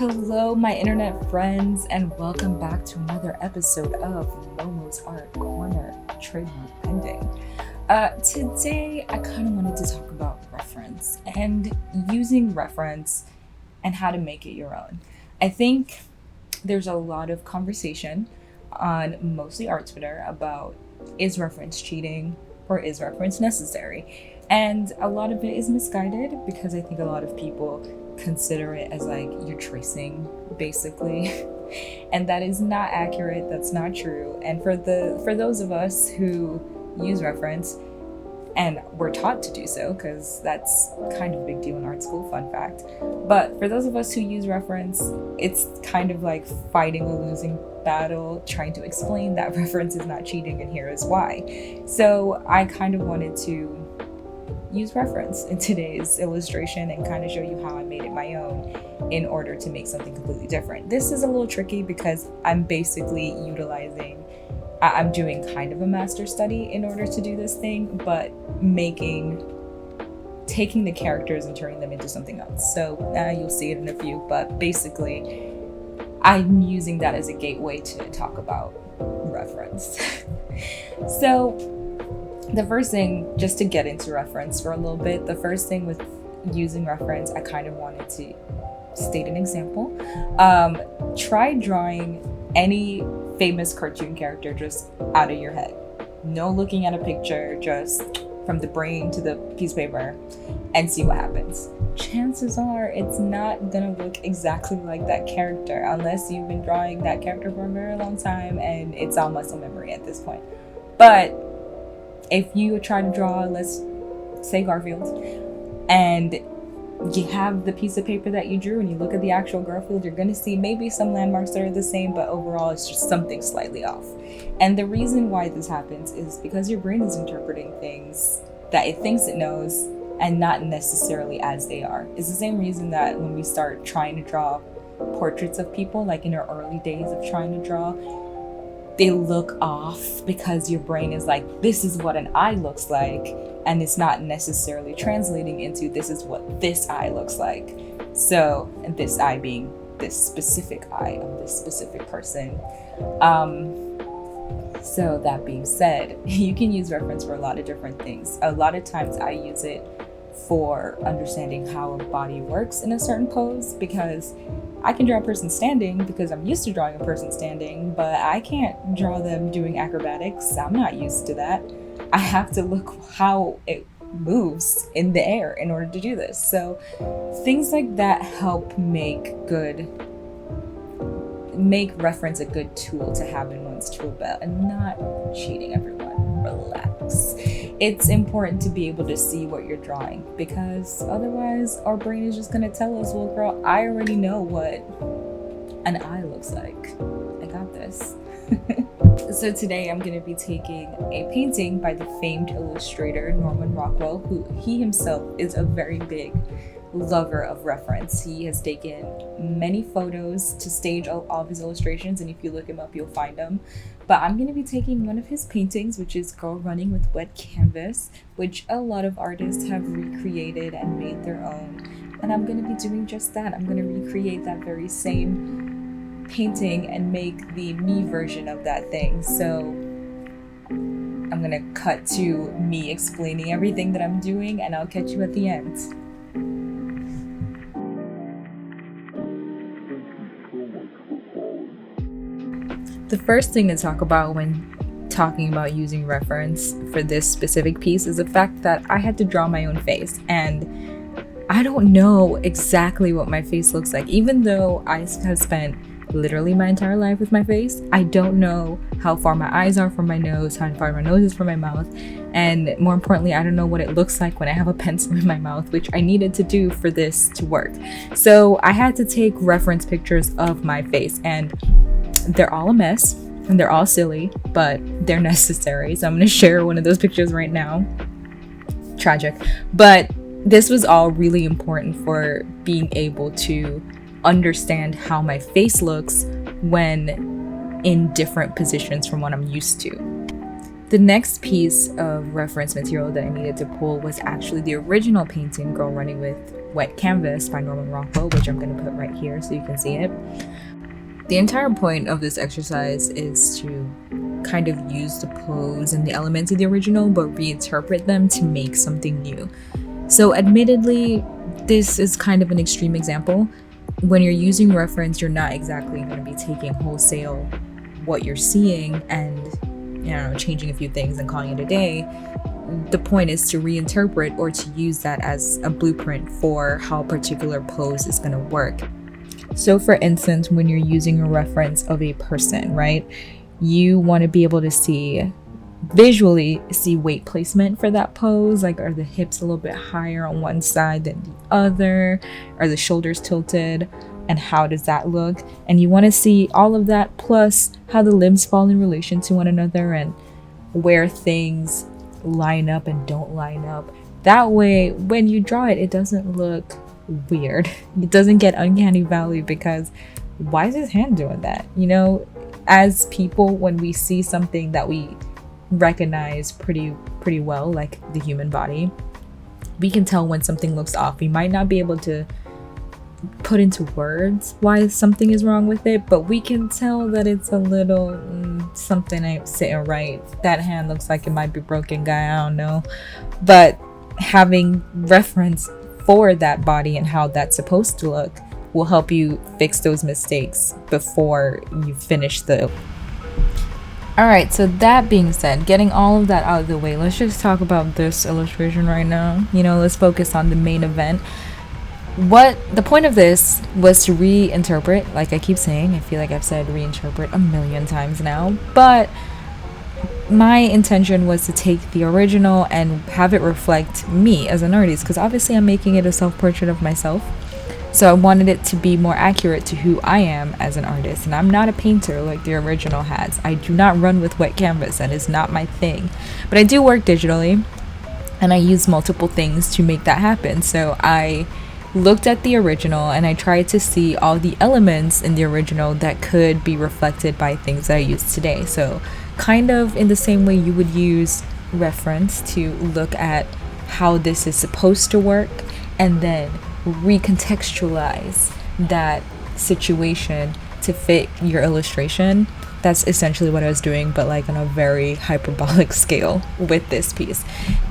Hello, my internet friends, and welcome back to another episode of Momo's Art Corner, trademark pending. Today, I kind of wanted to talk about reference and using reference and how to make it your own. I think there's a lot of conversation on mostly art Twitter about is reference cheating or is reference necessary? And a lot of it is misguided because I think a lot of people consider it as like you're tracing basically. And that is not accurate, that's not true. And for those of us who use reference, and we're taught to do so because that's kind of a big deal in art school, fun fact. But for those of us who use reference, it's kind of like fighting a losing battle, trying to explain that reference is not cheating and here is why. So I kind of wanted to use reference in today's illustration and kind of show you how I made it my own in order to make something completely different. This is a little tricky because I'm basically I'm doing kind of a master study in order to do this thing, but taking the characters and turning them into something else. So you'll see it in a few, but basically I'm using that as a gateway to talk about reference. So the first thing, just to get into reference for a little bit, the first thing with using reference, I kind of wanted to state an example. Try drawing any famous cartoon character just out of your head. No looking at a picture, just from the brain to the piece of paper, and see what happens. Chances are it's not gonna look exactly like that character unless you've been drawing that character for a very long time and it's all muscle memory at this point. But if you try to draw, let's say Garfield, and you have the piece of paper that you drew and you look at the actual Garfield, you're going to see maybe some landmarks that are the same, but overall it's just something slightly off. And the reason why this happens is because your brain is interpreting things that it thinks it knows and not necessarily as they are. It's the same reason that when we start trying to draw portraits of people, like in our early days of trying to draw, they look off because your brain is like, this is what an eye looks like, and it's not necessarily translating into this is what this eye looks like. So, and this eye being this specific eye of this specific person. So that being said, you can use reference for a lot of different things. A lot of times I use it for understanding how a body works in a certain pose, because I can draw a person standing because I'm used to drawing a person standing, but I can't draw them doing acrobatics. I'm not used to that. I have to look how it moves in the air in order to do this. So things like that help make reference a good tool to have in one's tool belt and not cheating everyone. Relax. It's important to be able to see what you're drawing because otherwise our brain is just going to tell us, well, girl, I already know what an eye looks like. I got this. So today I'm going to be taking a painting by the famed illustrator Norman Rockwell, who he himself is a very big lover of reference. He has taken many photos to stage all of his illustrations, and if you look him up, you'll find them. But I'm going to be taking one of his paintings, which is Girl Running with Wet Canvas, which a lot of artists have recreated and made their own. And I'm going to be doing just that. I'm going to recreate that very same painting and make the me version of that thing. So I'm going to cut to me explaining everything that I'm doing, and I'll catch you at the end. The first thing to talk about when talking about using reference for this specific piece is the fact that I had to draw my own face, and I don't know exactly what my face looks like. Even though I have spent literally my entire life with my face, I don't know how far my eyes are from my nose, how far my nose is from my mouth, and more importantly, I don't know what it looks like when I have a pencil in my mouth, which I needed to do for this to work. So I had to take reference pictures of my face, and they're all a mess and they're all silly, but they're necessary. So I'm going to share one of those pictures right now. Tragic. But this was all really important for being able to understand how my face looks when in different positions from what I'm used to. The next piece of reference material that I needed to pull was actually the original painting, Girl Running with Wet Canvas by Norman Rockwell, which I'm going to put right here so you can see it. The entire point of this exercise is to kind of use the pose and the elements of the original, but reinterpret them to make something new. So admittedly, this is kind of an extreme example. When you're using reference, you're not exactly going to be taking wholesale what you're seeing and, you know, changing a few things and calling it a day. The point is to reinterpret or to use that as a blueprint for how a particular pose is going to work. So for instance, when you're using a reference of a person, right, you want to be able to visually see weight placement for that pose. Like, are the hips a little bit higher on one side than the other? Are the shoulders tilted? And how does that look? And you want to see all of that, plus how the limbs fall in relation to one another and where things line up and don't line up. That way, when you draw it, it doesn't look weird. It doesn't get uncanny valley because why is his hand doing that? You know, as people, when we see something that we recognize pretty well, like the human body, we can tell when something looks off. We might not be able to put into words why something is wrong with it, but we can tell that it's a little something ain't sitting right. That hand looks like it might be broken, guy, I don't know. But having reference for that body and how that's supposed to look will help you fix those mistakes before you finish the... Alright, so that being said, getting all of that out of the way, let's just talk about this illustration right now. You know, let's focus on the main event. What the point of this was to reinterpret, like I keep saying, I feel like I've said reinterpret a million times now, but my intention was to take the original and have it reflect me as an artist, because obviously I'm making it a self-portrait of myself. So I wanted it to be more accurate to who I am as an artist. And I'm not a painter like the original has. I do not run with wet canvas. That is not my thing. But I do work digitally, and I use multiple things to make that happen. So I looked at the original and I tried to see all the elements in the original that could be reflected by things that I use today. So kind of in the same way you would use reference to look at how this is supposed to work and then recontextualize that situation to fit your illustration. That's essentially what I was doing, but like on a very hyperbolic scale with this piece.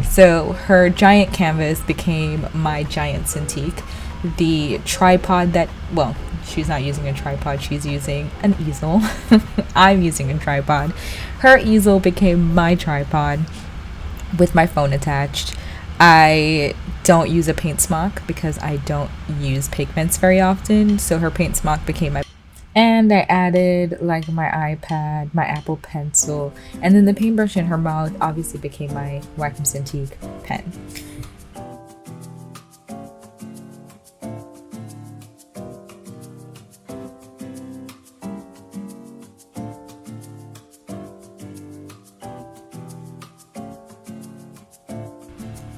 So her giant canvas became my giant Cintiq. The tripod that, well, she's not using a tripod, she's using an easel. I'm using a tripod. Her easel became my tripod with my phone attached. I don't use a paint smock because I don't use pigments very often, so her paint smock became my... And I added like my iPad, my Apple Pencil, and then the paintbrush in her mouth obviously became my Wacom Cintiq pen.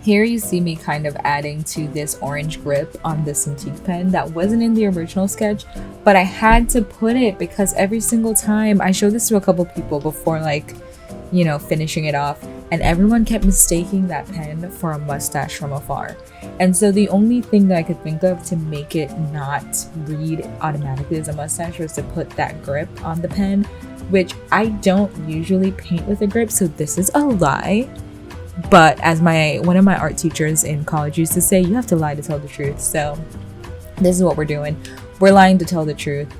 Here you see me kind of adding to this orange grip on the Cintiq pen that wasn't in the original sketch, but I had to put it because every single time, I showed this to a couple people before, like, you know, finishing it off, and everyone kept mistaking that pen for a mustache from afar. And so the only thing that I could think of to make it not read automatically as a mustache was to put that grip on the pen, which I don't usually paint with a grip, so this is a lie. But as one of my art teachers in college used to say, you have to lie to tell the truth. So this is what we're doing. We're lying to tell the truth.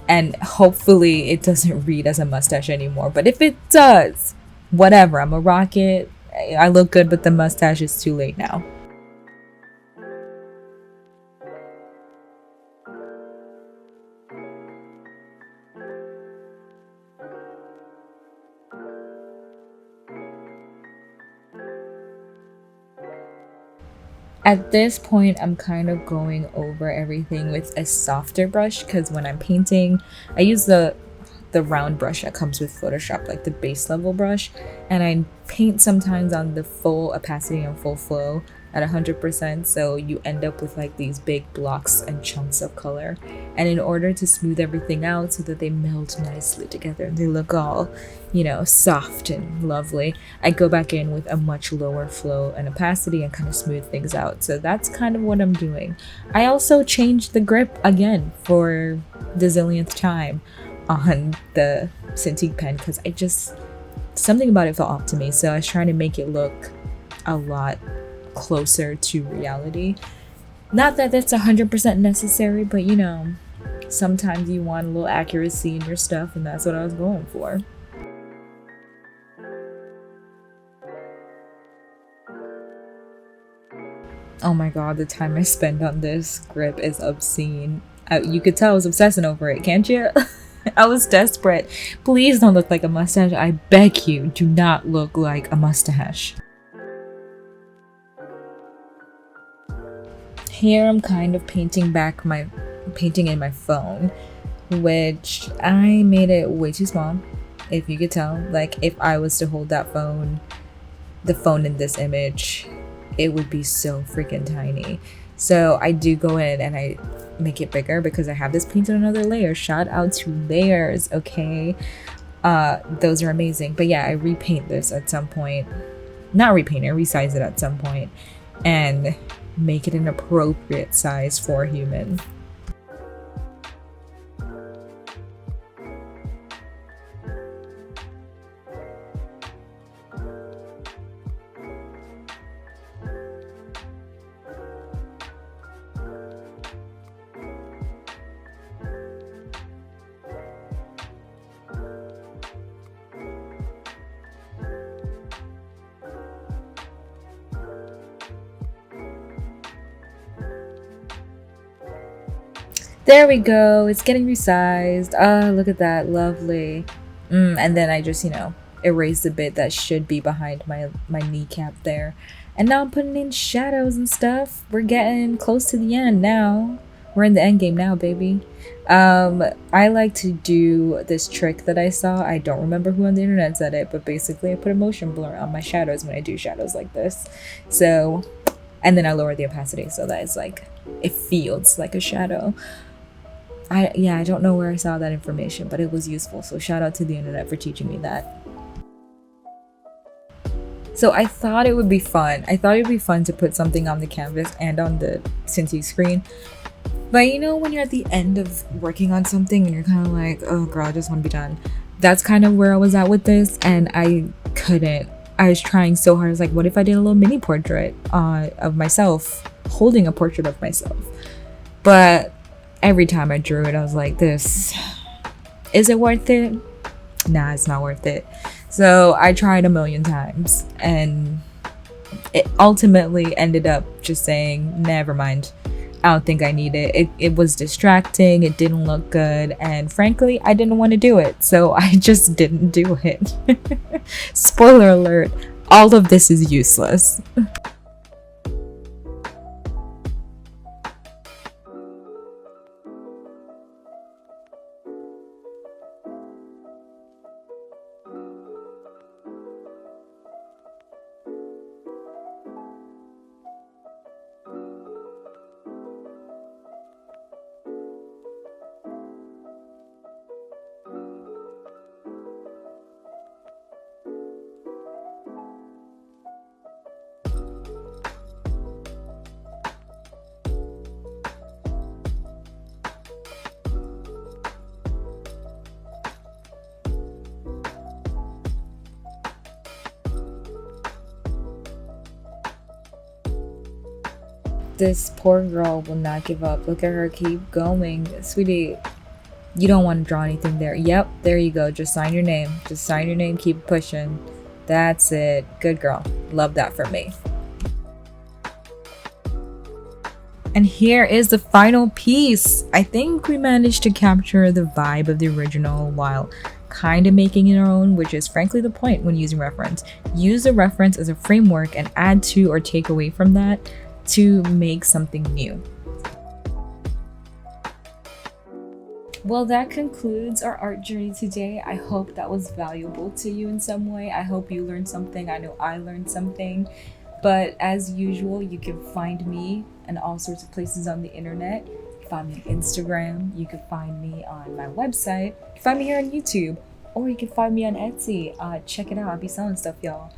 And hopefully it doesn't read as a mustache anymore. But if it does, whatever, I'm a rocket. I look good with the mustache. It's too late now. At this point, I'm kind of going over everything with a softer brush because when I'm painting, I use the round brush that comes with Photoshop, like the base level brush, and I paint sometimes on the full opacity and full flow at 100%, so you end up with like these big blocks and chunks of color. And in order to smooth everything out so that they melt nicely together and they look all, soft and lovely, I go back in with a much lower flow and opacity and kind of smooth things out. So that's kind of what I'm doing. I also changed the grip again for the zillionth time on the Cintiq pen because something about it felt off to me. So I was trying to make it look a lot closer to reality. Not that that's 100% necessary, but sometimes you want a little accuracy in your stuff, and that's what I was going for. Oh my god, the time I spend on this grip is obscene. You could tell I was obsessing over it, can't you? I was desperate. Please don't look like a mustache. I beg you, do not look like a mustache. Here I'm kind of painting in my phone, which I made it way too small, if you could tell. Like, if I was to hold the phone in this image, it would be so freaking tiny. So I do go in and I make it bigger because I have this painted on another layer. Shout out to layers, okay? Those are amazing. But yeah, I repaint this at some point. Not repaint it, resize it at some point and make it an appropriate size for a human. There we go. It's getting resized. Look at that. Lovely. And then I just, erase the bit that should be behind my kneecap there. And now I'm putting in shadows and stuff. We're getting close to the end now. We're in the end game now, baby. I like to do this trick that I saw. I don't remember who on the internet said it, but basically I put a motion blur on my shadows when I do shadows like this. So, and then I lower the opacity so that it's like, it feels like a shadow. I don't know where I saw that information, but it was useful. So shout out to the internet for teaching me that. So I thought it would be fun. To put something on the canvas and on the Cintiq screen. But when you're at the end of working on something and you're kind of like, oh girl, I just want to be done. That's kind of where I was at with this, and I couldn't. I was trying so hard. I was like, what if I did a little mini portrait of myself, holding a portrait of myself? But every time I drew it, I was like, is it worth it? Nah, it's not worth it. So I tried a million times, and it ultimately ended up just saying, never mind. I don't think I need it. It was distracting. It didn't look good. And frankly, I didn't want to do it. So I just didn't do it. Spoiler alert, all of this is useless. This poor girl will not give up. Look at her, keep going. Sweetie, you don't want to draw anything there. Yep, there you go. Just sign your name. Keep pushing. That's it. Good girl. Love that for me. And here is the final piece. I think we managed to capture the vibe of the original while kind of making it our own, which is frankly the point when using reference. Use a reference as a framework and add to or take away from that to make something new. Well, that concludes our art journey today. I hope that was valuable to you in some way. I hope you learned something. I know I learned something. But as usual, you can find me in all sorts of places on the internet. You can find me on Instagram, you can find me on my website, you can find me here on YouTube, or you can find me on Etsy. Check it out, I'll be selling stuff, y'all.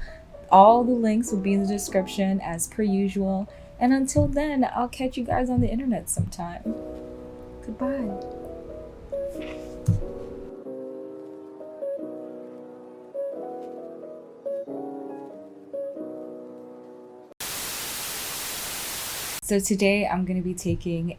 All the links will be in the description as per usual. And until then, I'll catch you guys on the internet sometime. Goodbye. So today I'm going to be taking